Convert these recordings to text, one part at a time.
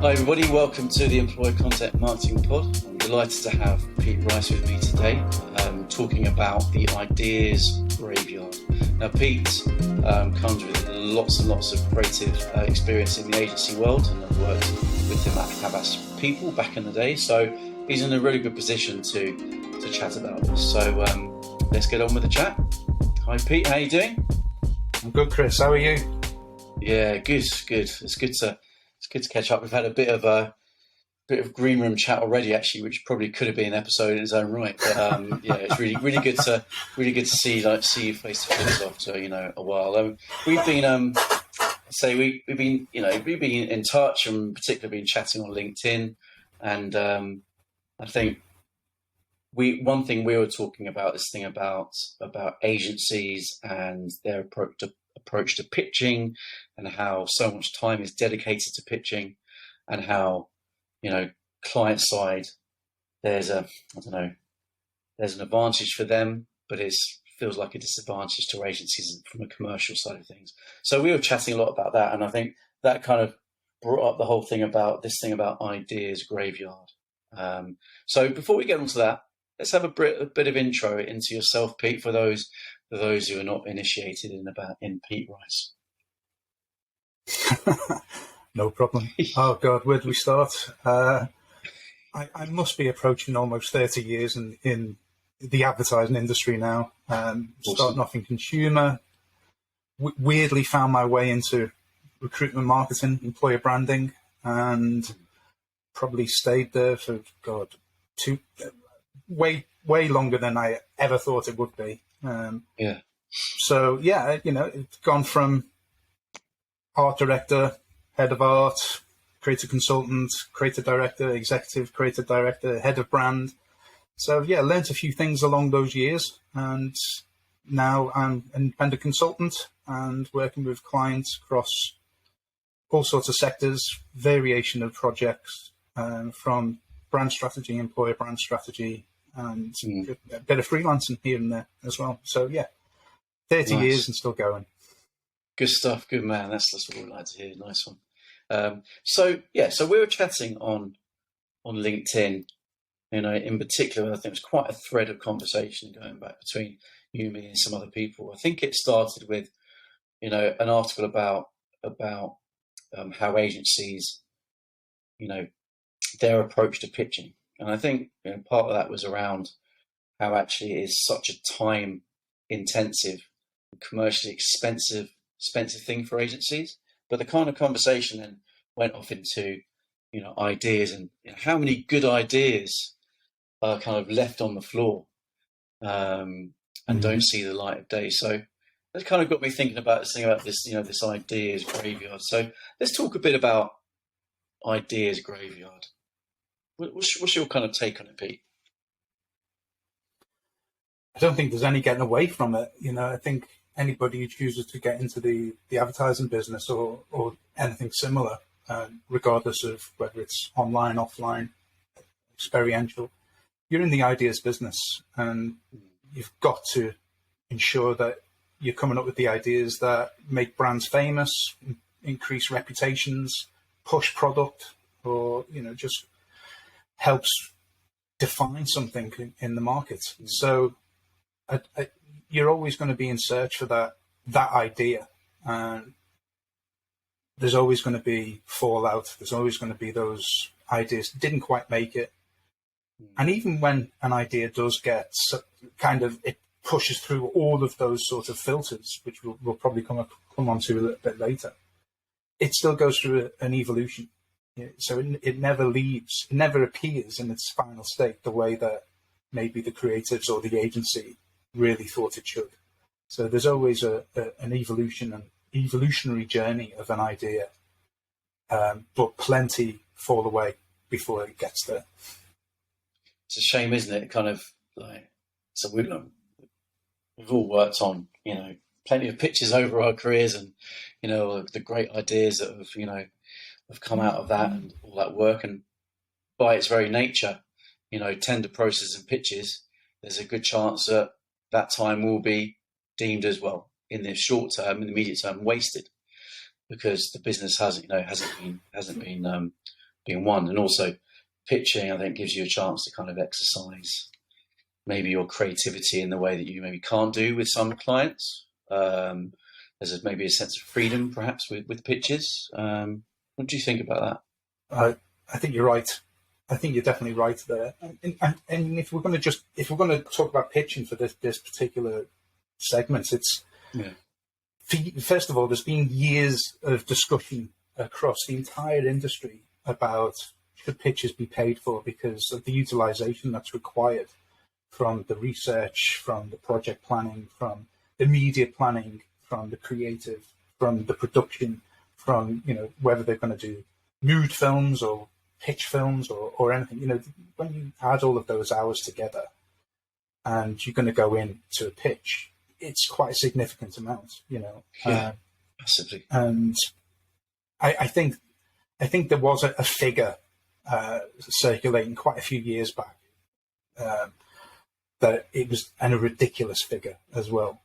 Hi everybody, welcome to the Employer Content Marketing Pod. I'm delighted to have Pete Rice with me today, talking about the ideas graveyard. Now Pete comes with lots and lots of creative experience in the agency world, and I've worked with him at Havas People back in the day, so he's in a really good position to chat about this. So let's get on with the chat. Hi Pete, how are you doing? I'm good, Chris. How are you? Yeah, good. It's good to catch up. We've had a bit of green room chat already, actually, which probably could have been an episode in its own right. But yeah, it's really good to see you face to face after a while. We've been we've been in touch, and particularly been chatting on LinkedIn, and I think one thing we were talking about this thing about agencies and their approach to pitching, and how so much time is dedicated to pitching, and how client side there's an advantage for them, but it feels like a disadvantage to agencies from a commercial side of things. So we were chatting a lot about that, and I think that kind of brought up the whole thing about ideas graveyard. So before we get onto that, let's have a bit of intro into yourself, Pete, for those who are not initiated in Pete Rice. No problem. Oh God, where do we start? I must be approaching almost 30 years in the advertising industry now. Awesome. Starting off in consumer, weirdly found my way into recruitment marketing, employer branding, and probably stayed there for way longer than I ever thought it would be. So yeah, it's gone from art director, head of art, creative consultant, creative director, executive creative director, head of brand. So yeah, learned a few things along those years, and now I'm an independent consultant and working with clients across all sorts of sectors, variation of projects, from brand strategy, employer brand strategy, and a bit of freelancing here and there as well. So yeah, 30 Nice. years and still going. Good stuff. Good man. That's what we like to hear. Nice one. So we were chatting on LinkedIn. In particular, I think it was quite a thread of conversation going back between you, me, and some other people. I think it started with, an article about how agencies, their approach to pitching, and I think part of that was around how actually it is such a time-intensive, commercially expensive thing for agencies. But the kind of conversation then went off into ideas, and how many good ideas are kind of left on the floor and don't see the light of day. So that kind of got me thinking about this ideas graveyard. So let's talk a bit about ideas graveyard. What's your kind of take on it, Pete? I don't think there's any getting away from it. I think anybody who chooses to get into the advertising business or anything similar, regardless of whether it's online, offline, experiential, you're in the ideas business, and you've got to ensure that you're coming up with the ideas that make brands famous, increase reputations, push product, or just helps define something in the market. So you're always going to be in search for that idea, and there's always going to be fallout. There's always going to be those ideas that didn't quite make it. And even when an idea does get it pushes through all of those sort of filters, which we'll probably come on to a little bit later, it still goes through an evolution. So it never leaves, it never appears in its final state the way that maybe the creatives or the agency really thought it should. So there's always an evolutionary journey of an idea, but plenty fall away before it gets there. It's a shame, isn't it? Kind of like, so we've all worked on plenty of pitches over our careers, and the great ideas that have come out of that and all that work, and by its very nature, tender process and pitches, there's a good chance that time will be deemed as well in the short term, in the immediate term, wasted, because the business hasn't been being one, and also pitching, I think, gives you a chance to kind of exercise maybe your creativity in the way that you maybe can't do with some clients. Maybe a sense of freedom, perhaps, with pitches. What do you think about that? I think you're right. I think you're definitely right there. And if we're going to talk about pitching for this particular segment, it's first of all, there's been years of discussion across the entire industry about should pitches be paid for because of the utilization that's required from the research, from the project planning, from the media planning, from the creative, from the production, from whether they're going to do mood films or pitch films or anything. When you add all of those hours together and you're going to go into a pitch, it's quite a significant amount, massively. And I think there was a figure circulating quite a few years back that it was a ridiculous figure as well,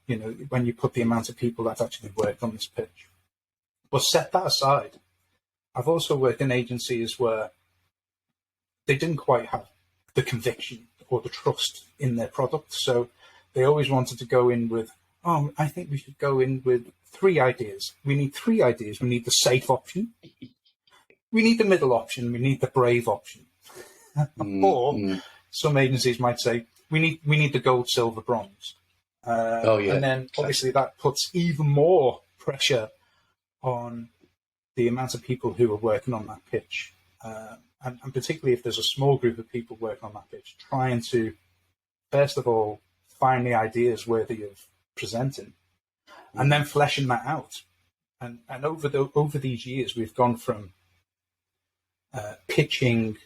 when you put the amount of people that actually worked on this pitch. But set that aside, I've also worked in agencies where they didn't quite have the conviction or the trust in their product. So they always wanted to go in with, I think we should go in with 3 ideas. We need 3 ideas. We need the safe option. We need the middle option. We need the brave option. Or some agencies might say, we need the gold, silver, bronze. And then obviously that puts even more pressure on the amount of people who are working on that pitch. And particularly if there's a small group of people working on that pitch, trying to, first of all, find the ideas worthy of presenting, and then fleshing that out. And over these years, we've gone from pitching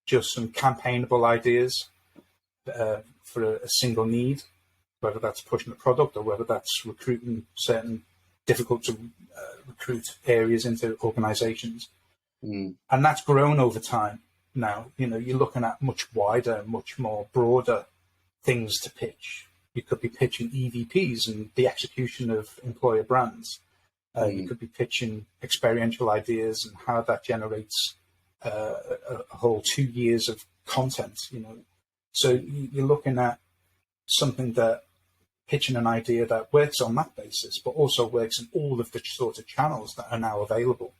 just some campaignable ideas for a single need, whether that's pushing a product or whether that's recruiting certain difficult to recruit areas into organizations. And that's grown over time. Now, you're looking at much wider, much more broader things to pitch. You could be pitching EVPs and the execution of employer brands. You could be pitching experiential ideas and how that generates a whole 2 years of content, So you're looking at something that pitching an idea that works on that basis, but also works in all of the sort of channels that are now available,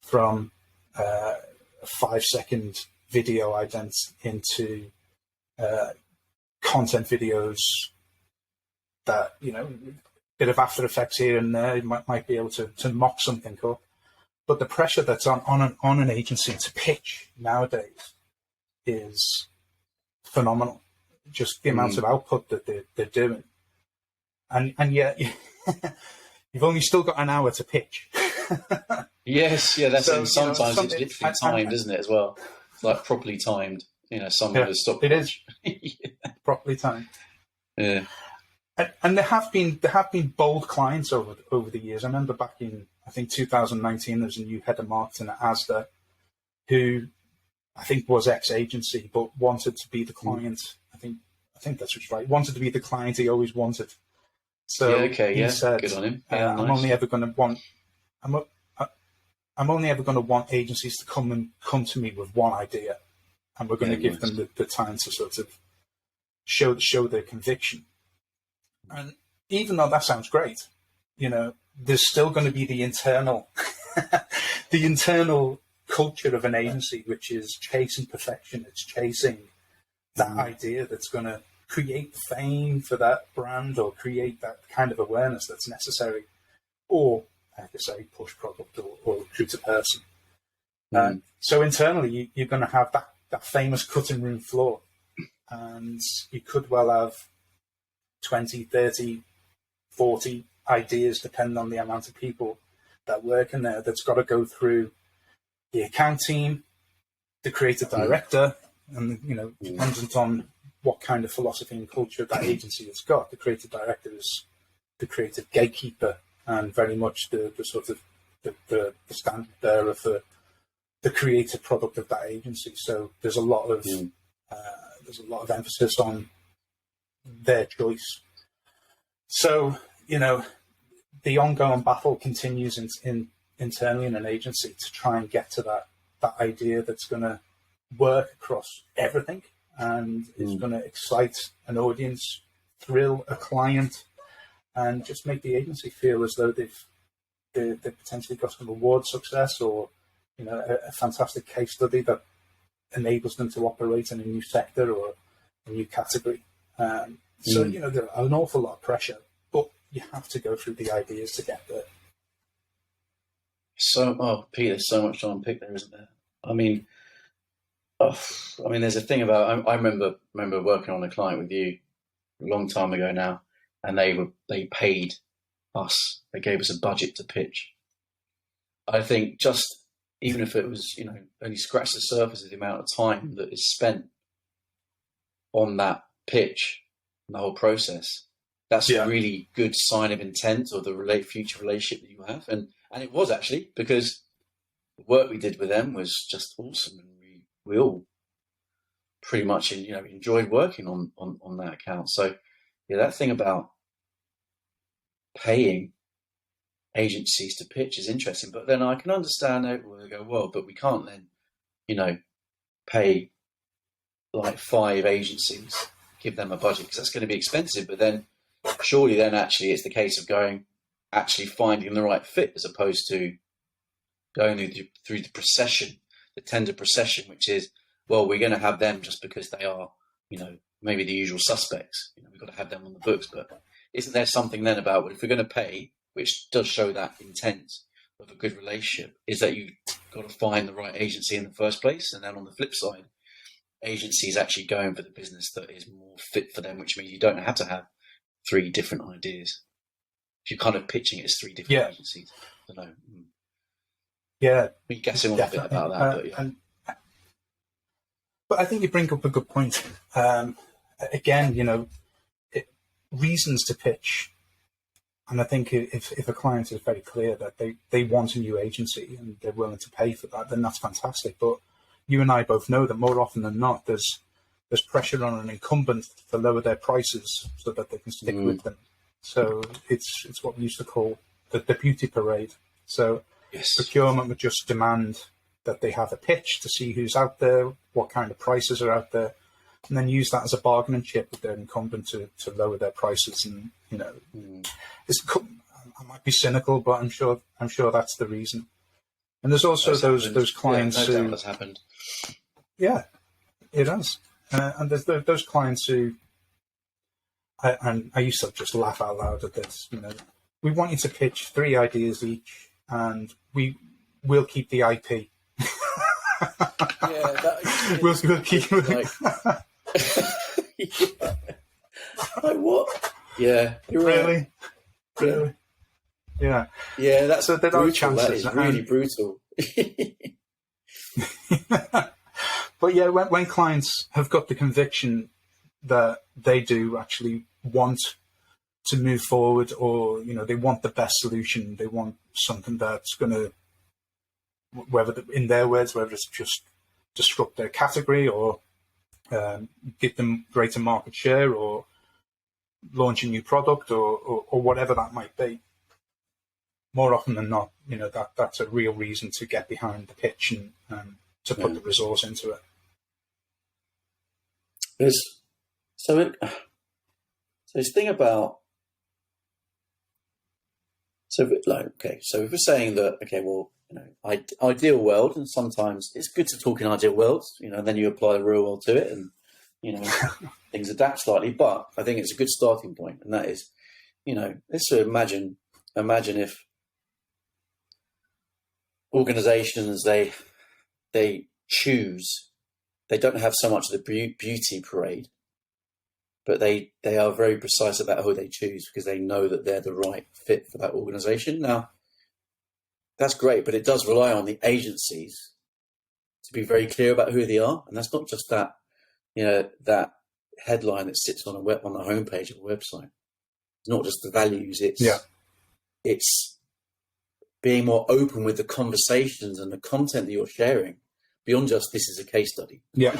from a 5-second video ident into content videos that, a bit of After Effects here and there, you might be able to mock something up. But the pressure that's on an agency to pitch nowadays is phenomenal. Just the amount of output that they're doing. And yet you've only still got an hour to pitch. Yes, that's it. Sometimes it's literally timed, isn't it, as well? It's like properly timed. Someone has stopped. It is properly timed. Yeah. And there have been bold clients over the years. I remember back in, I think, 2019, there was a new head of marketing at Asda who I think was ex-agency, but wanted to be the client. I think that's what's right. Wanted to be the client he always wanted. So he said, good on him. I'm nice. only ever going to want. I'm only ever going to want agencies to come to me with one idea, and we're going to give them the time to sort of show their conviction. And even though that sounds great, there's still going to be the internal culture of an agency, which is chasing perfection. It's chasing that idea that's going to create fame for that brand or create that kind of awareness that's necessary, or, like I say, push product or recruit a person. So internally, you're going to have that famous cutting room floor, and you could well have 20, 30, 40 ideas, depending on the amount of people that work in there, that's got to go through the account team, the creative director, and, dependent on what kind of philosophy and culture that agency has got. The creative director is the creative gatekeeper and very much the sort of the standard bearer for the creative product of that agency. So there's a lot of emphasis on their choice. So, the ongoing battle continues internally in an agency to try and get to that idea that's going to work across everything and is going to excite an audience, thrill a client, and just make the agency feel as though they've potentially got some award success, or a fantastic case study that enables them to operate in a new sector or a new category. So there's an awful lot of pressure, but you have to go through the ideas to get there. Pete, there's so much to unpick there, isn't there? I mean, there's a thing about. I remember working on a client with you a long time ago now, and they paid us. They gave us a budget to pitch. I think just even if it was only scratch the surface of the amount of time that is spent on that pitch and the whole process, that's a really good sign of intent or the future relationship that you have. And it was actually, because the work we did with them was just awesome, and we all pretty much enjoyed working on that account. So that thing about paying agencies to pitch is interesting, but then I can understand it where they go, well, but we can't then pay like 5 agencies, give them a budget, because that's going to be expensive. But then surely then actually it's the case of actually finding the right fit, as opposed to going through the tender procession, which is, well, we're going to have them just because they are, maybe the usual suspects. We've got to have them on the books. But isn't there something then about, well, if we're going to pay, which does show that intent of a good relationship, is that you've got to find the right agency in the first place. And then on the flip side, agencies actually going for the business that is more fit for them, which means you don't have to have 3 different ideas. You're kind of pitching it as 3 different agencies. I don't know. Yeah. We're guessing on a bit about that. But I think you bring up a good point. Again, reasons to pitch. And I think if a client is very clear that they want a new agency and they're willing to pay for that, then that's fantastic. But you and I both know that more often than not, there's pressure on an incumbent to lower their prices so that they can stick with them. So it's what we used to call the beauty parade. So procurement would just demand that they have a pitch to see who's out there, what kind of prices are out there, and then use that as a bargaining chip with their incumbent to lower their prices. And I might be cynical, but I'm sure that's the reason. And there's also those clients no doubt that's happened. Yeah, it has. And there's those clients who, I used to just laugh out loud at this. We want you to pitch 3 ideas each, and we'll keep the IP. We'll keep like what? Yeah, you're really? Right. Really? Yeah. Yeah, that's so there brutal. Are chances. That is really brutal. But yeah, when clients have got the conviction that they do actually want to move forward, or they want the best solution, they want something that's going to, in their words, whether it's just disrupt their category or give them greater market share or launch a new product or whatever that might be. More often than not, that's a real reason to get behind the pitch and to put the resource into it. So this thing about so if we're saying that ideal world, and sometimes it's good to talk in ideal worlds, and then you apply the real world to it, and things adapt slightly. But I think it's a good starting point, and that is, let's imagine if organizations they choose, they don't have so much of the beauty parade, but they are very precise about who they choose because they know that they're the right fit for that organization. Now, that's great, but it does rely on the agencies to be very clear about who they are, and that's not just that that headline that sits on the homepage of a website. It's not just the values; it's being more open with the conversations and the content that you're sharing beyond just this is a case study. Yeah.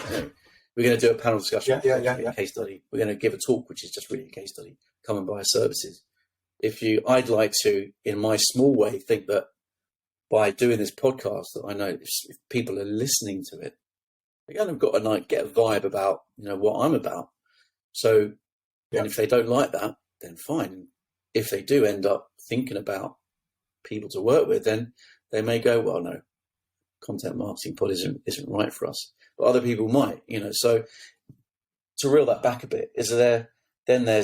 We're going to do a panel discussion. A case study. We're going to give a talk, which is just really a case study. Come and buy services. I'd like to, in my small way, think that by doing this podcast that I know if people are listening to it, they kind of got to like get a vibe about, what I'm about. So, and if they don't like that, then fine. If they do end up thinking about people to work with, then they may go, well, no, Content Marketing Pod isn't right for us. But other people might, So to reel that back a bit, there's, I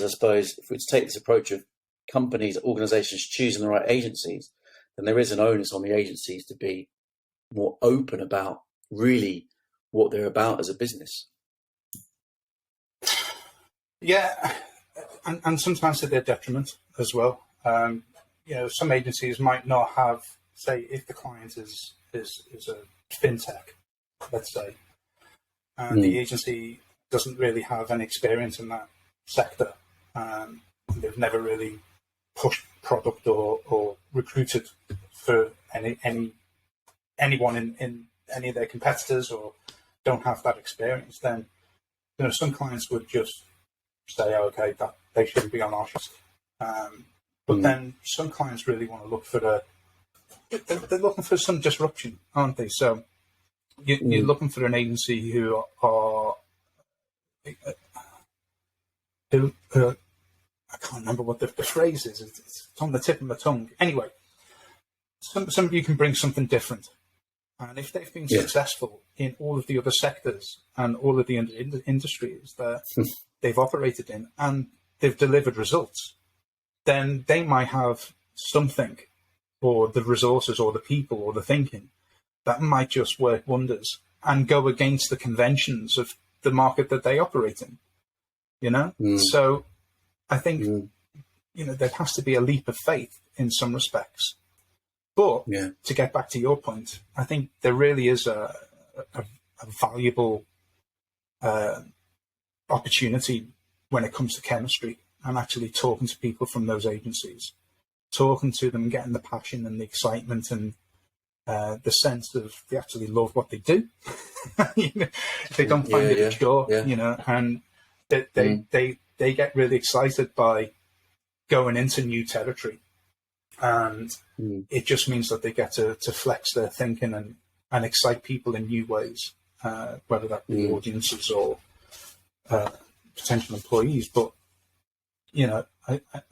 suppose, if we take this approach of companies, organizations choosing the right agencies, then there is an onus on the agencies to be more open about really what they're about as a business. Yeah, and sometimes to their detriment as well. Some agencies might not have, say, if the client is a fintech, let's say, and the agency doesn't really have any experience in that sector. They've never really pushed product or recruited for anyone in any of their competitors, or don't have that experience. Then some clients would just say, okay, that they shouldn't be on our list. But then some clients really want to look for they're looking for some disruption, aren't they? So you're looking for an agency who are I can't remember what the phrase is. It's on the tip of my tongue. Anyway, some of you can bring something different. And if they've been successful in all of the other sectors and all of the industries that they've operated in, and they've delivered results, then they might have something, or the resources, or the people, or the thinking, that might just work wonders and go against the conventions of the market that they operate in. So I think there has to be a leap of faith in some respects. But to get back to your point, I think there really is a valuable opportunity when it comes to chemistry, and actually talking to people from those agencies, talking to them, getting the passion and the excitement and the sense of they actually love what they do. They don't find it a chore, and they get really excited by going into new territory. And it just means that they get to flex their thinking and excite people in new ways, whether that be audiences or potential employees. But,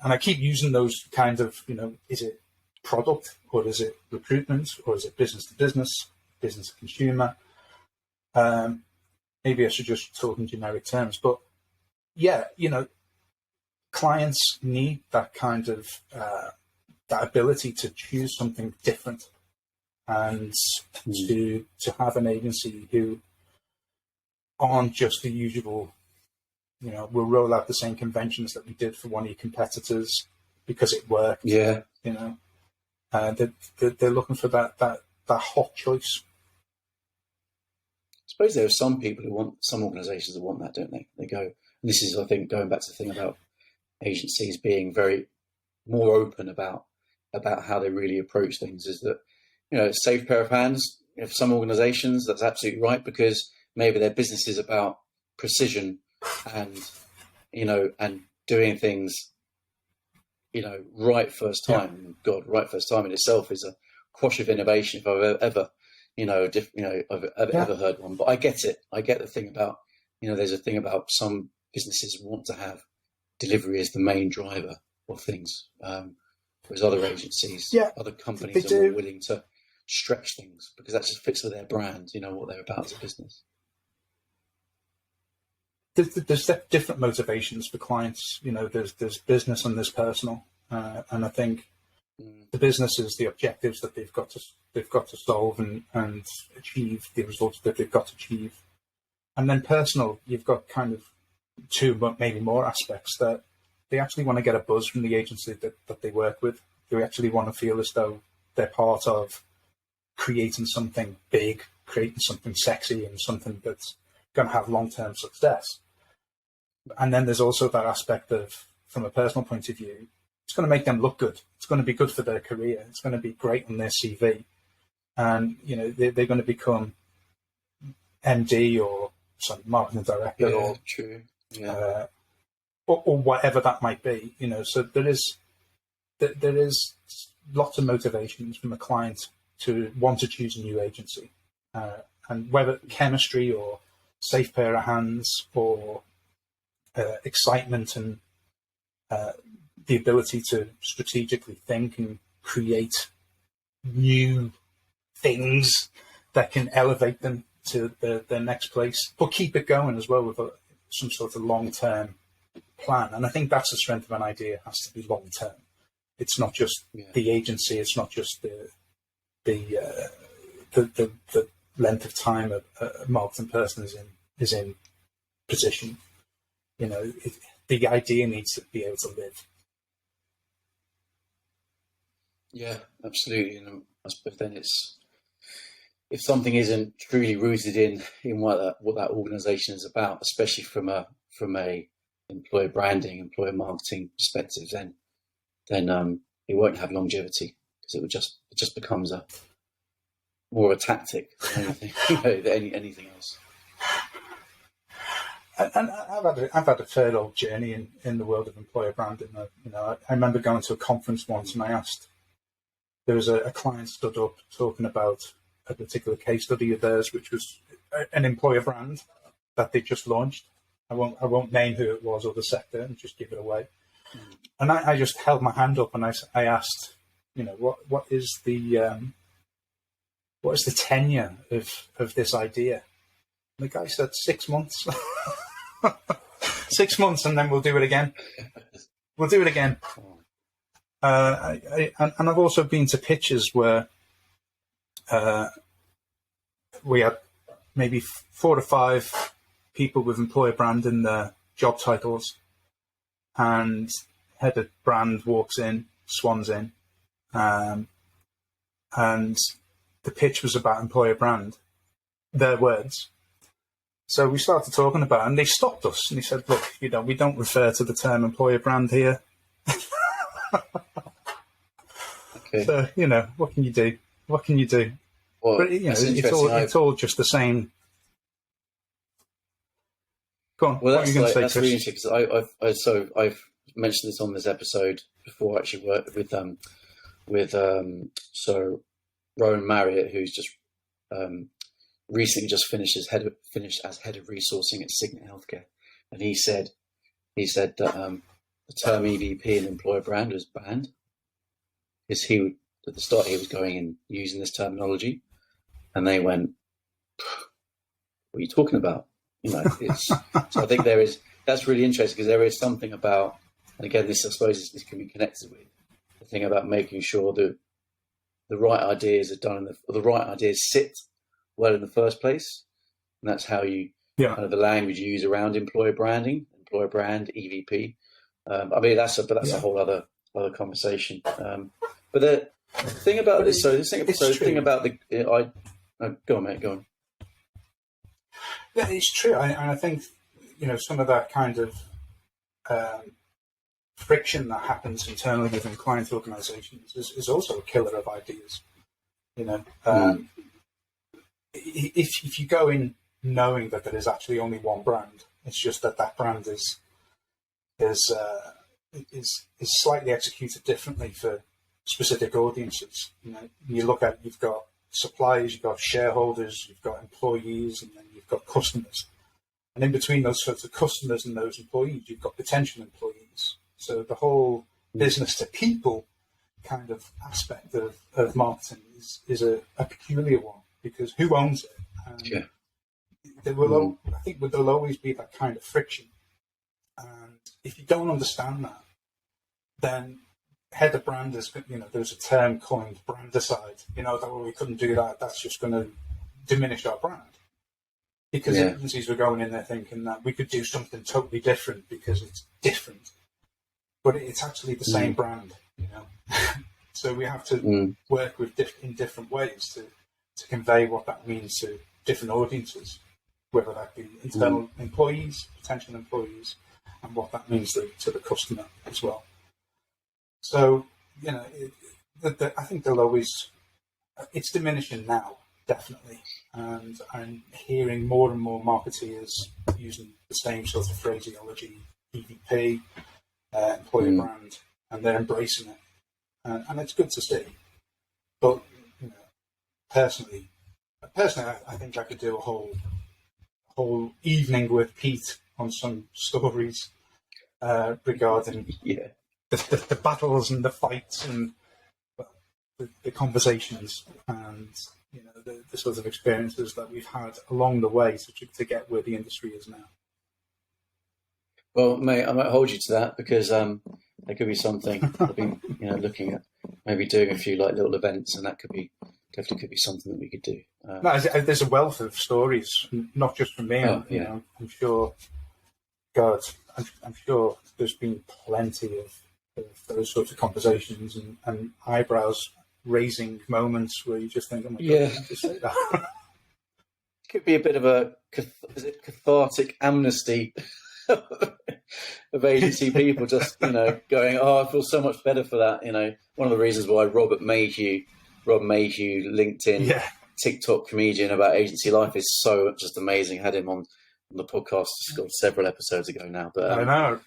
I keep using those kind of, is it product, or is it recruitment, or is it business to business, business to consumer? Maybe I should just talk in generic terms. But, clients need that kind of that ability to choose something different, and to have an agency who aren't just the usual, we'll roll out the same conventions that we did for one of your competitors because it worked. They're looking for that hot choice. I suppose there are some people who want, some organisations that want that, don't they? They go, and this is, I think, going back to the thing about agencies being very more open about how they really approach things, is that, safe pair of hands. For some organisations, that's absolutely right, because maybe their business is about precision and, and doing things, right first time. God, right first time in itself is a quash of innovation if I've ever heard one. But I get it. I get the thing about, there's a thing about some businesses want to have delivery as the main driver of things. Whereas other agencies, other companies are more willing to stretch things because that just fits with their brand, what they're about as a business. There's different motivations for clients. There's business and there's personal, and I think the business is the objectives that they've got to solve and achieve the results that they've got to achieve, and then personal, you've got kind of two, but maybe more aspects that they actually want to get a buzz from the agency that they work with. They actually want to feel as though they're part of creating something big, creating something sexy, and something that's going to have long-term success. And then there's also that aspect of, from a personal point of view, it's going to make them look good. It's going to be good for their career. It's going to be great on their CV. And, they're going to become MD or marketing director or whatever that might be, So there is lots of motivations from a client to want to choose a new agency. And whether chemistry or safe pair of hands or excitement and the ability to strategically think and create new things that can elevate them to their next place, but keep it going as well with some sort of long-term plan. And I think that's the strength of an idea. It has to be long-term. It's not just the agency. It's not just the length of time a marketing person is in position. You know, the idea needs to be able to live. Yeah, absolutely. And I suppose then it's, if something isn't truly rooted in what that organisation is about, especially from a employer branding, employer marketing perspective, then it won't have longevity, because it just becomes more of a tactic than anything, than anything else. And I've had a fair old journey in the world of employer branding. You know, I remember going to a conference once, and I asked, there was a client stood up talking about a particular case study of theirs, which was an employer brand that they just launched. I won't name who it was or the sector, and just give it away. And I just held my hand up and I asked, you know, what is the tenure of this idea? And the guy said 6 months. 6 months, and then we'll do it again. We'll do it again. And I've also been to pitches where we had maybe 4 to 5 people with employer brand in their job titles, and head of brand walks in, swans in, and the pitch was about employer brand, their words. So we started talking about it, and they stopped us, and he said, look, you know, we don't refer to the term employer brand here. Okay. So, you know, what can you do? What can you do? Well, but, you know, it's all just the same. Go on. Well, what are you going to say, that's Chris? really interesting, because I've mentioned this on this episode before. I actually worked with Rowan Marriott, who's just recently just finished as head of resourcing at Signet Healthcare, and he said that the term EVP and employer brand was banned, because at the start he was going and using this terminology, and they went, "What are you talking about?" You know, so I think that's really interesting, because there is something about, and again, this, I suppose, this can be connected with the thing about making sure that the right ideas are done, or the right ideas sit well in the first place, and that's how you kind of the language you use around employer branding, employer brand, EVP. I mean, that's a whole other conversation. But the thing about this, the thing about go on, mate, go on. Yeah, it's true, and I think, you know, some of that kind of friction that happens internally within client organisations is also a killer of ideas. You know, if you go in knowing that there is actually only one brand, it's just that brand is slightly executed differently for specific audiences. You know, you look at, you've got suppliers, you've got shareholders, you've got employees, and then you've got customers. And in between those sorts of customers and those employees, you've got potential employees. So the whole business to people kind of aspect of marketing is a peculiar one, because who owns it? Yeah. I think there'll always be that kind of friction. And if you don't understand that, then head of brand is, you know, there's a term coined, brandicide. You know, that, well, we couldn't do that. That's just going to diminish our brand. Because agencies were going in there thinking that we could do something totally different because it's different. But it's actually the same brand, you know. So we have to work in different ways to convey what that means to different audiences, whether that be internal employees, potential employees, and what that means to the customer as well. So, you know, I think they'll always, it's diminishing now, definitely. And I'm hearing more and more marketeers using the same sort of phraseology, EVP, employer brand, and they're embracing it. And it's good to see. But, you know, personally, I think I could do a whole evening with Pete on some stories regarding the battles and the fights and the conversations and the sort of experiences that we've had along the way to get where the industry is now. Well, mate, I might hold you to that because there could be something. I've been, looking at maybe doing a few like little events, and that definitely could be something that we could do. No, there's a wealth of stories, not just from me. I'm sure. God, I'm sure there's been plenty of those sorts of conversations and eyebrows raising moments where you just think, "Oh my God, I just say that." Could be a bit of a cathartic amnesty of agency people just going, "Oh, I feel so much better for that." One of the reasons why Rob Mayhew, LinkedIn, TikTok comedian about agency life is so just amazing. I had him on the podcast several episodes ago now, but I know.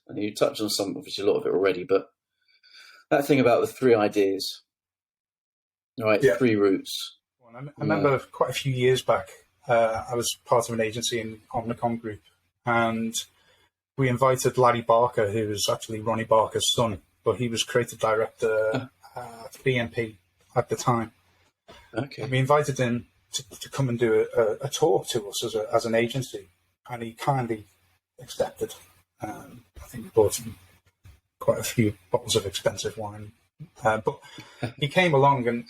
And you touched on obviously a lot of it already, but that thing about the 3 ideas, right? 3 routes. Well, I remember quite a few years back, I was part of an agency in Omnicom Group, and we invited Larry Barker, who was actually Ronnie Barker's son, but he was creative director at BNP at the time. Okay. And we invited him to come and do a talk to us as an agency, and he kindly accepted. I think we bought him quite a few bottles of expensive wine, but he came along and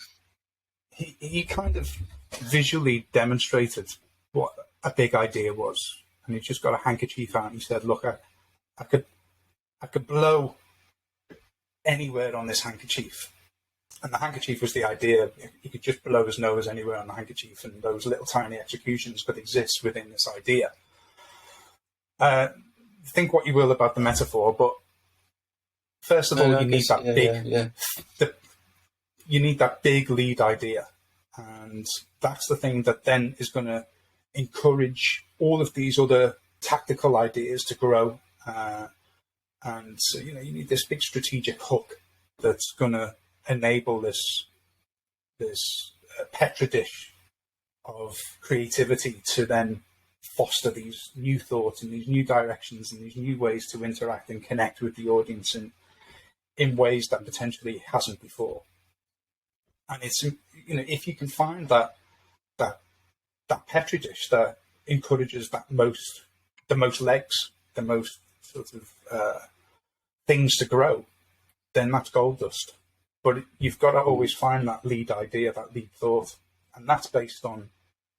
he kind of visually demonstrated what a big idea was. And he just got a handkerchief out and he said, "Look, I could blow anywhere on this handkerchief." And the handkerchief was the idea. He could just blow his nose anywhere on the handkerchief, and those little tiny executions could exist within this idea. Think what you will about the metaphor, but first of all, you need that you need that big lead idea, and that's the thing that then is going to encourage all of these other tactical ideas to grow. And so, you need this big strategic hook that's going to enable this petri dish of creativity to then foster these new thoughts and these new directions and these new ways to interact and connect with the audience in ways that potentially hasn't before. And it's, if you can find that petri dish that encourages the most legs, the most sort of things to grow, then that's gold dust. But you've got to always find that lead idea, that lead thought, and that's based on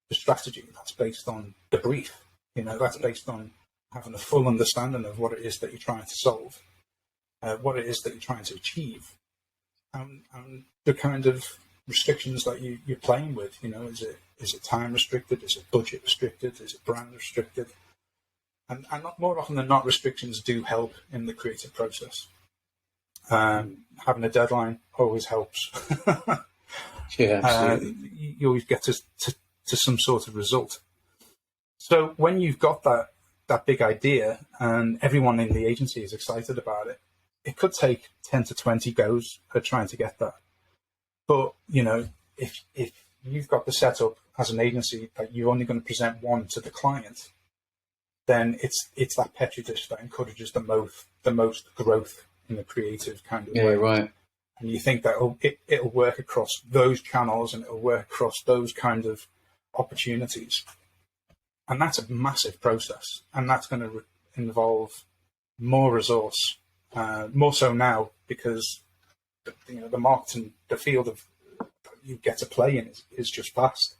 the strategy. That's based on the brief. That's based on having a full understanding of what it is that you're trying to solve, what it is that you're trying to achieve, and the kind of restrictions that you're playing with. Is it time restricted? Is it budget restricted? Is it brand restricted? And more often than not, restrictions do help in the creative process. Having a deadline always helps. Yeah, absolutely. You always get to some sort of result. So when you've got that big idea and everyone in the agency is excited about it, it could take 10 to 20 goes at trying to get that. But, if you've got the setup as an agency that you're only going to present one to the client, then it's that petri dish that encourages the most growth in the creative kind of way. Right. And you think that it'll work across those channels and it'll work across those kind of opportunities. And that's a massive process. And that's going to involve more resource, more so now because the marketing, the field of you get to play in is just vast.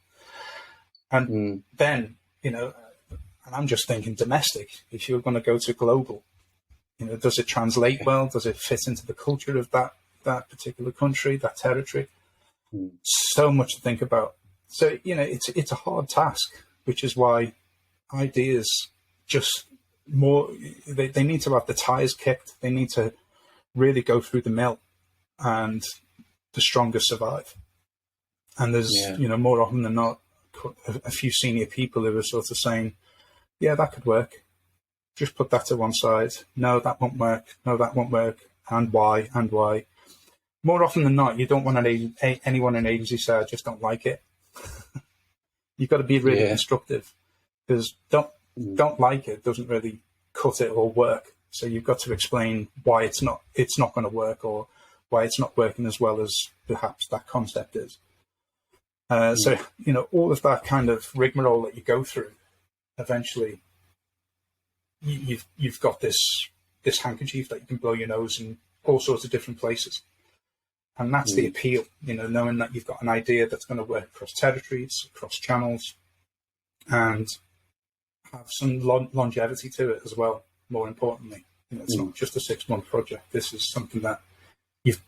And then, and I'm just thinking domestic, if you're going to go to global, does it translate well? Does it fit into the culture of that particular country, that territory? So much to think about. So, it's a hard task, which is why ideas just more, they need to have the tires kicked. They need to really go through the mill, and the stronger survive. And there's, more often than not, a few senior people who are sort of saying, yeah, that could work. Just put that to one side. No, that won't work. No, that won't work. And why? And why? more often than not, you don't want anyone in agency say, "I just don't like it." You've got to be really constructive, because don't like it doesn't really cut it or work. So you've got to explain why it's not going to work, or why it's not working as well as perhaps that concept is. So, all of that kind of rigmarole that you go through, eventually you've got this handkerchief that you can blow your nose in all sorts of different places. And that's the appeal, knowing that you've got an idea that's going to work across territories, across channels, and have some longevity to it as well, more importantly. It's not just a 6-month project. This is something that you've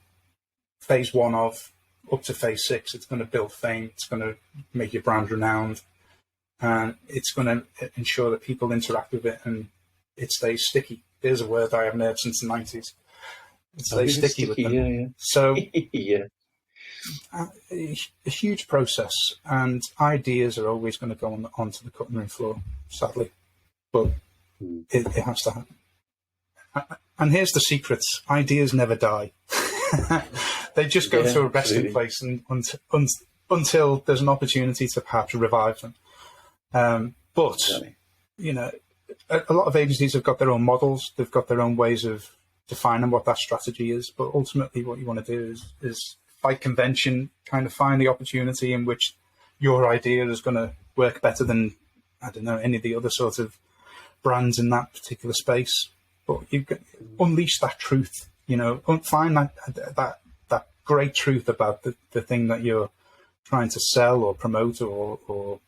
phase 1 of, up to phase 6. It's going to build fame. It's going to make your brand renowned. And it's going to ensure that people interact with it and it stays sticky. There's a word I haven't heard since the 90s. It stays sticky with them. Yeah. So yeah. A huge process, and ideas are always going to go onto the cutting room floor, sadly. But it has to happen. And here's the secret. Ideas never die. They just go through a resting place until there's an opportunity to perhaps revive them. But, a lot of agencies have got their own models. They've got their own ways of defining what that strategy is. But ultimately what you want to do is by convention, kind of find the opportunity in which your idea is going to work better than, I don't know, any of the other sort of brands in that particular space. But you unleash that truth, find that great truth about the thing that you're trying to sell or promote or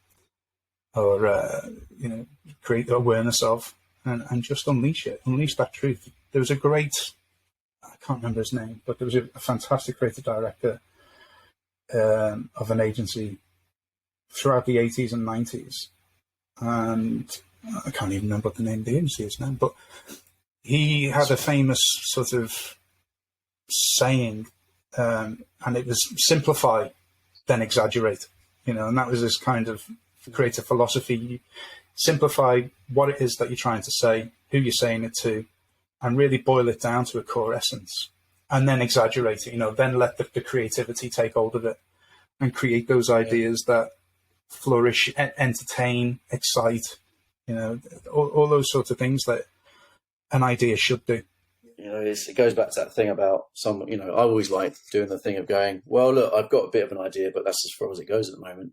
create awareness of, and just unleash that truth. There was a great, I can't remember his name, but there was a fantastic creative director of an agency throughout the 80s and 90s. And I can't even remember what the name of the agency is now, but he had a famous sort of saying, and it was simplify, then exaggerate, and that was his kind of creative philosophy. You simplify what it is that you're trying to say, who you're saying it to, and really boil it down to a core essence, and then exaggerate it, then let the creativity take hold of it and create those ideas that flourish, entertain, excite, all those sorts of things that an idea should do. It goes back to that thing about I always like doing the thing of going, well, look, I've got a bit of an idea, but that's as far as it goes at the moment.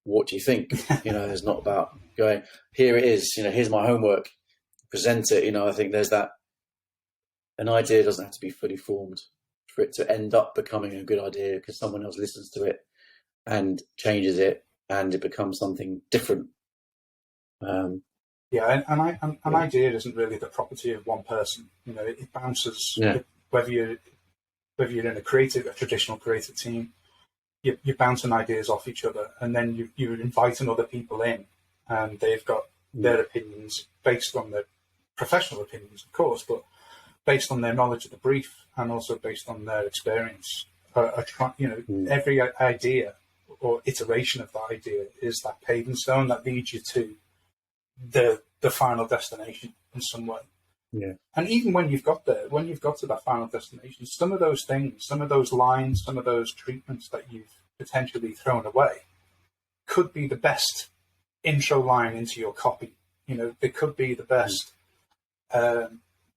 What do you think? It's not about going, here it is, here's my homework, present it. I think there's that, an idea doesn't have to be fully formed for it to end up becoming a good idea, because someone else listens to it and changes it and it becomes something different. An idea isn't really the property of one person. It bounces. Whether you're in a traditional creative team, you're bouncing ideas off each other, and then you're inviting other people in, and they've got their opinions based on their professional opinions, of course, but based on their knowledge of the brief and also based on their experience. Every idea or iteration of that idea is that paving stone that leads you to the final destination in some way. Yeah. And even when you've got there, when you've got to that final destination, some of those things, some of those lines, some of those treatments that you've potentially thrown away could be the best intro line into your copy. They could be the best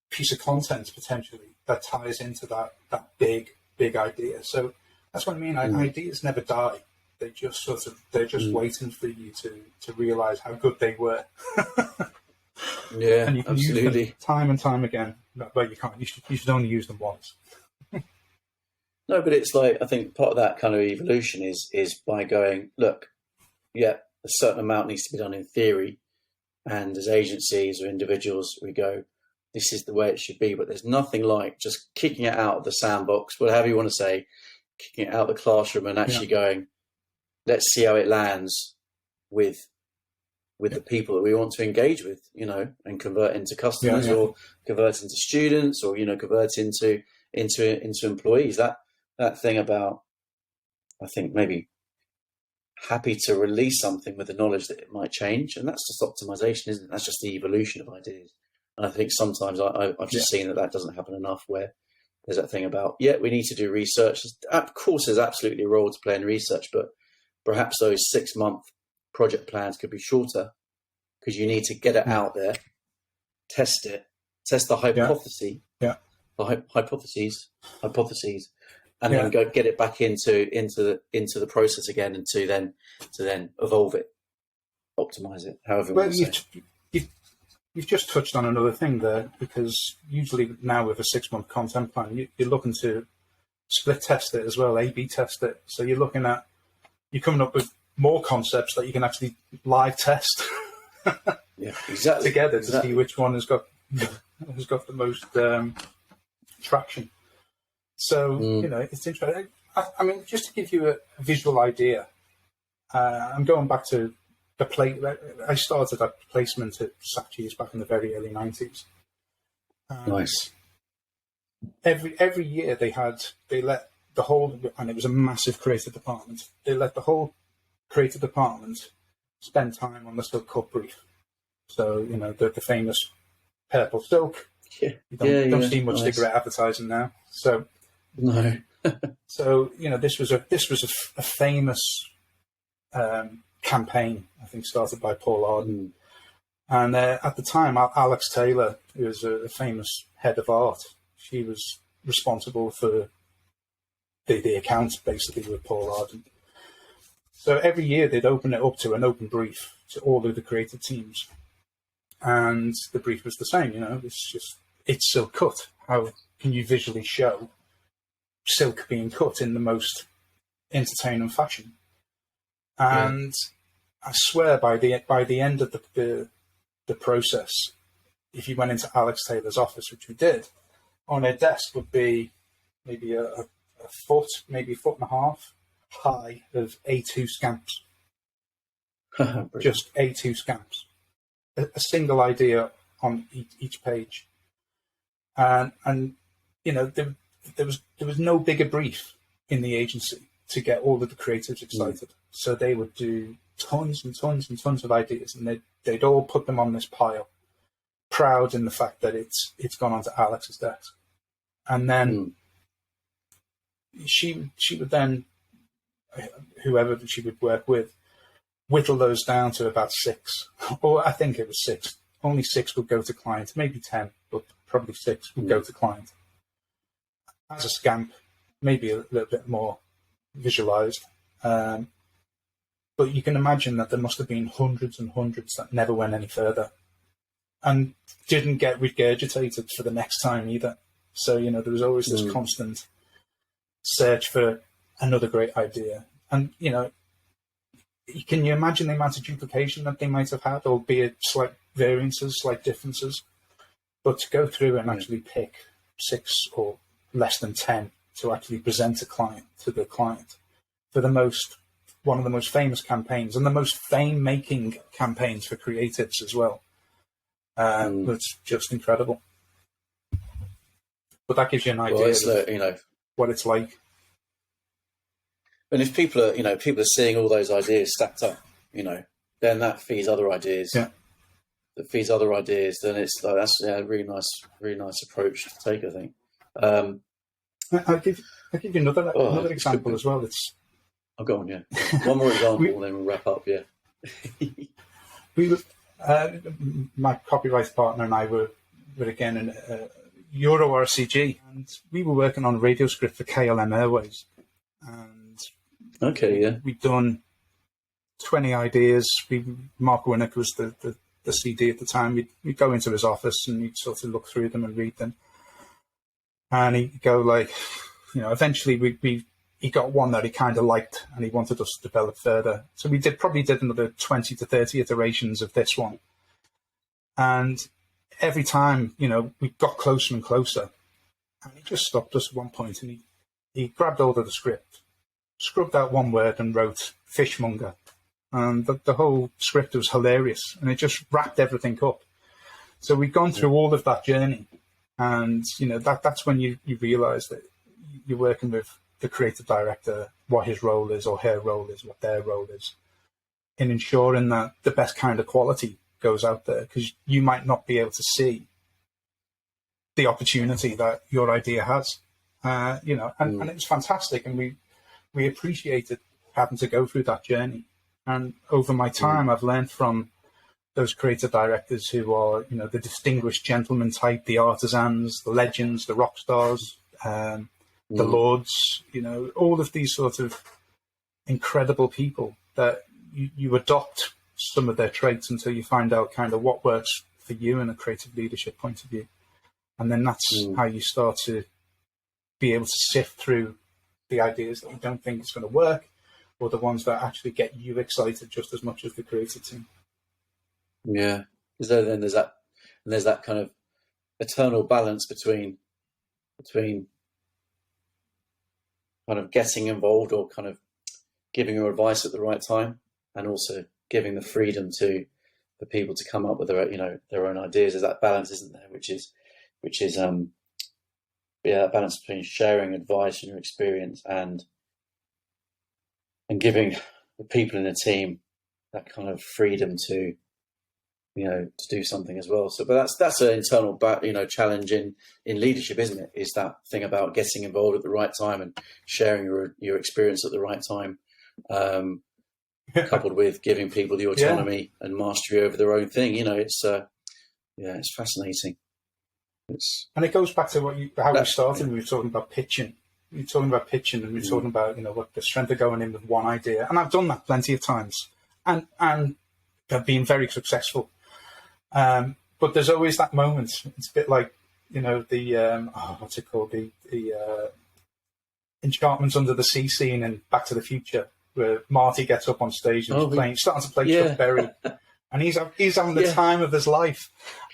piece of content potentially that ties into that big idea. So that's what I mean. Ideas never die. They just they're just waiting for you to realize how good they were. Yeah, and you can absolutely. use them time and time again. But you can't. You should only use them once. No, but it's like, I think part of that kind of evolution is by going, look, a certain amount needs to be done in theory, and as agencies or individuals, we go, this is the way it should be. But there's nothing like just kicking it out of the sandbox, whatever you want to say, kicking it out of the classroom and actually going, let's see how it lands with the people that we want to engage with, and convert into customers or convert into students or, convert into employees. That thing about, I think, maybe happy to release something with the knowledge that it might change. And that's just optimization, isn't it? That's just the evolution of ideas. And I think sometimes I've just seen that doesn't happen enough, where there's that thing about, we need to do research. Of course, there's absolutely a role to play in research, but perhaps those 6-month project plans could be shorter because you need to get it out there, test the hypothesis, the hypotheses, and then go get it back into the process again, and to then evolve it, optimize it, however you want to say. You've just touched on another thing there, because usually now with a 6-month content plan, you're looking to split test it as well, A/B test it. So you're coming up with more concepts that you can actually live test together to see which one has got the most traction. So it's interesting. I mean, just to give you a visual idea, I'm going back to I started at placement at Saatchi's back in the very early 90s. Nice. Every year they let the whole, and it was a massive creative department, they let the whole creative department spend time on the Silk Cut brief. So, the famous purple silk. Yeah. You don't see much cigarette advertising now. So no. So this was a famous campaign, I think, started by Paul Arden. And at the time, Alex Taylor, who was a famous head of art, she was responsible for the accounts, basically, with Paul Arden. So every year they'd open it up to an open brief to all of the creative teams. And the brief was the same, it's silk cut. How can you visually show silk being cut in the most entertaining fashion? And I swear, by the end of the process, if you went into Alex Taylor's office, which we did, on her desk would be maybe a foot, maybe a foot and a half high of A2 scamps. Just A2 scamps. A single idea on each page. And there was no bigger brief in the agency to get all of the creatives excited. So they would do tons and tons and tons of ideas, and they'd all put them on this pile, proud in the fact that it's gone onto Alex's desk. And then she would then, whoever she would work with, whittle those down to about 6, or I think it was 6. Only 6 would go to client, maybe 10, but probably 6 would go to client. As a scamp, maybe a little bit more visualized. But you can imagine that there must have been hundreds and hundreds that never went any further and didn't get regurgitated for the next time either. So, there was always this constant search for another great idea. And, can you imagine the amount of duplication that they might have had, albeit slight variances, slight differences? But to go through and actually pick 6 or less than 10 to actually present to the client for one of the most famous campaigns and the most fame-making campaigns for creatives as well. Was just incredible. But that gives you an idea of what it's like. And if people are seeing all those ideas stacked up, then that feeds other ideas. Yeah. That feeds other ideas. Then it's that's a really nice approach to take, I think. I'll give you another example as well. I'll go on. Yeah, one more example, and then we'll wrap up. Yeah. My copyright partner and I were again in Euro RCG, and we were working on a radio script for KLM Airways. And we'd done 20 ideas. Mark Winnick was the CD at the time. We'd go into his office and he'd sort of look through them and read them. And he'd go eventually he got one that he kind of liked and he wanted us to develop further. So we probably did another 20 to 30 iterations of this one. And every time, we got closer and closer. And he just stopped us at one point and he grabbed hold of the script, scrubbed out one word and wrote fishmonger. And the whole script was hilarious and it just wrapped everything up. So we've gone through all of that journey. And, that's when you realise that you're working with the creative director, what his role is or her role is, what their role is, in ensuring that the best kind of quality goes out there, because you might not be able to see the opportunity that your idea has. And it was fantastic, and we appreciated having to go through that journey. And over my time, I've learned from those creative directors who are, the distinguished gentleman type, the artisans, the legends, the rock stars, the lords, all of these sort of incredible people that you adopt some of their traits until you find out kind of what works for you in a creative leadership point of view. And then that's how you start to be able to sift through the ideas that you don't think is going to work, or the ones that actually get you excited just as much as the creative team. Yeah. So then there's that kind of eternal balance between kind of getting involved or kind of giving your advice at the right time, and also giving the freedom to the people to come up with their own ideas. There's that balance, isn't there? Which is that balance between sharing advice and your experience and giving the people in the team that kind of freedom to do something as well. So, but that's an internal challenge in leadership, isn't it? Is that thing about getting involved at the right time and sharing your experience at the right time, coupled with giving people the autonomy and mastery over their own thing. It's fascinating. And it goes back to how we started. We were talking about pitching. We were talking about pitching, and we were talking about what the strength of going in with one idea. And I've done that plenty of times, and I've been very successful. But there's always that moment. It's a bit like the what's it called, the Enchantment Under the Sea scene in Back to the Future, where Marty gets up on stage and starting to play Chuck Berry. And he's having the time of his life,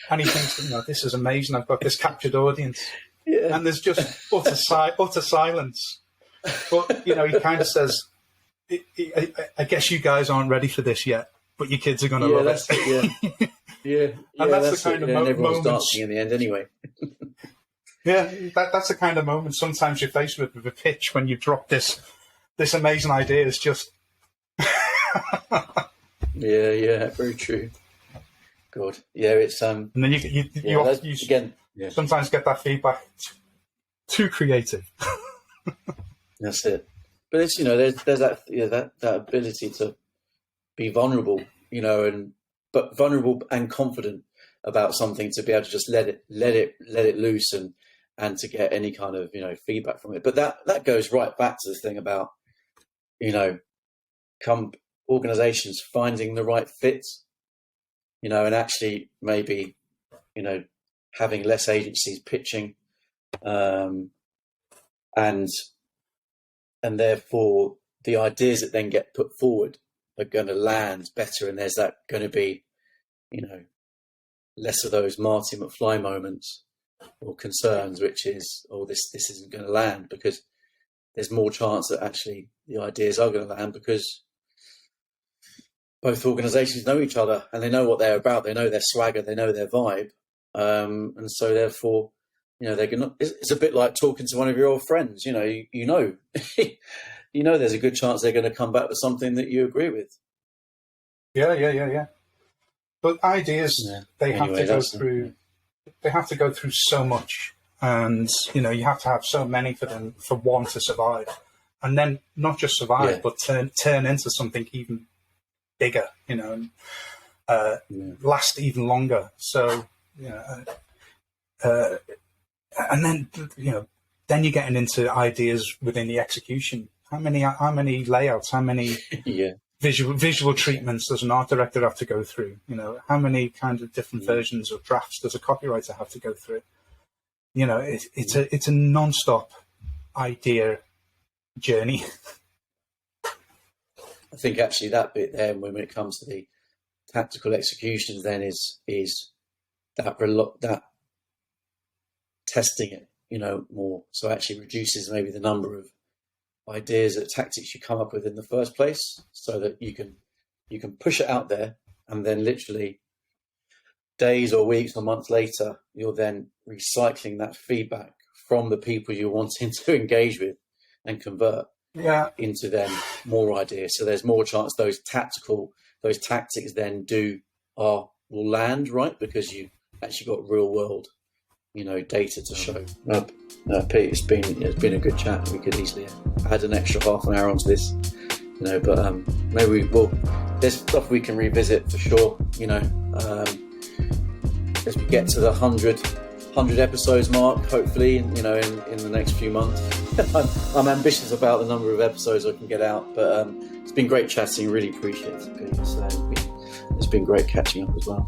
and he thinks, this is amazing. I've got this captured audience, and there's just utter silence. But he kind of says, "I guess you guys aren't ready for this yet, but your kids are going to love it." And that's the kind of everyone's dancing in the end, anyway. That's the kind of moment sometimes you're faced with a pitch when you drop this amazing idea. It's just. Yeah, very true. God, it's and then you sometimes get that feedback too creative. That's it. But it's there's that ability to be vulnerable, but vulnerable and confident about something, to be able to just let it loose and to get any kind of feedback from it. But that goes right back to the thing about organizations finding the right fit, and actually maybe, having less agencies pitching, and therefore the ideas that then get put forward are going to land better, and there's that going to be, less of those Marty McFly moments or concerns, which is, this isn't going to land, because there's more chance that actually the ideas are going to land, because both organisations know each other and they know what they're about. They know their swagger, they know their vibe, and so therefore, they're gonna. It's a bit like talking to one of your old friends. There's a good chance they're going to come back with something that you agree with. Yeah. But ideas, they have to go through. They have to go through so much, and you have to have so many for one to survive, and then not just survive, but turn into something even bigger, and last even longer. So, and then then you're getting into ideas within the execution. How many layouts? How many visual treatments does an art director have to go through? How many kind of different versions of drafts does a copywriter have to go through? It's a non-stop idea journey. I think actually that bit there, when it comes to the tactical executions, then is that testing it, more. So actually reduces maybe the number of ideas or tactics you come up with in the first place, so that you can push it out there, and then literally days or weeks or months later, you're then recycling that feedback from the people you're wanting to engage with and convert into then more ideas. So there's more chance those tactics then will land, right? Because you actually got real world data to show. Pete, it's been a good chat. We could easily add an extra half an hour onto this, but maybe we will. There's stuff we can revisit for sure. As we get to the 100 episodes mark, hopefully, in the next few months. I'm ambitious about the number of episodes I can get out, but it's been great chatting. Really appreciate it, Pete. So it's been great catching up as well.